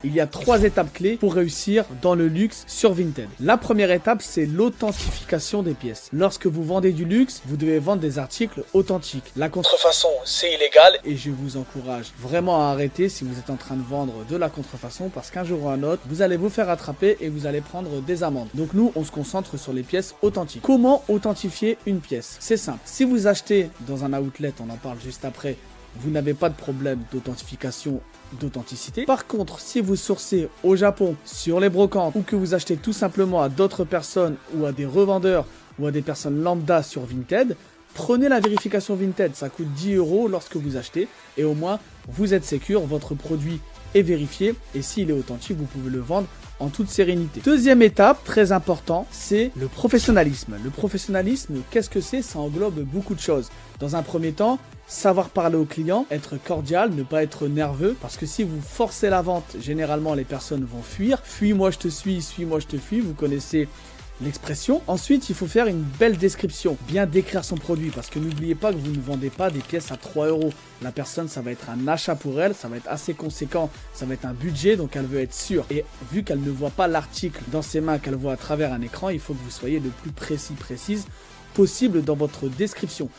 il y a 3 étapes clés pour réussir dans le luxe sur Vinted. La première étape, c'est l'authentification des pièces. Lorsque vous vendez du luxe, vous devez vendre des articles authentiques. La contrefaçon, c'est illégal et je vous encourage vraiment à arrêter si vous êtes en train de vendre de la contrefaçon parce qu'un jour ou un autre, vous allez vous faire attraper et vous allez prendre des amendes. Donc nous, on se concentre sur les pièces authentiques. Comment authentifier une pièce? C'est simple. Si vous achetez dans un outlet, on en parle juste après, vous n'avez pas de problème d'authentification, d'authenticité. Par contre, si vous sourcez au Japon, sur les brocantes, ou que vous achetez tout simplement à d'autres personnes ou à des revendeurs ou à des personnes lambda sur Vinted, prenez la vérification Vinted, ça coûte 10 € lorsque vous achetez et au moins vous êtes sécure, votre produit est vérifié et s'il est authentique, vous pouvez le vendre en toute sérénité. Deuxième étape, très important, c'est le professionnalisme. Le professionnalisme, qu'est-ce que c'est? Ça englobe beaucoup de choses. Dans un premier temps, savoir parler au client, être cordial, ne pas être nerveux, parce que si vous forcez la vente, généralement les personnes vont fuir. Fuis-moi, je te suis-moi, je te fuis, vous connaissez l'expression. Ensuite, il faut faire une belle description, bien décrire son produit parce que n'oubliez pas que vous ne vendez pas des pièces à 3 €. La personne, ça va être un achat pour elle, ça va être assez conséquent, ça va être un budget, donc elle veut être sûre. Et vu qu'elle ne voit pas l'article dans ses mains, qu'elle voit à travers un écran, il faut que vous soyez le plus précise possible dans votre description.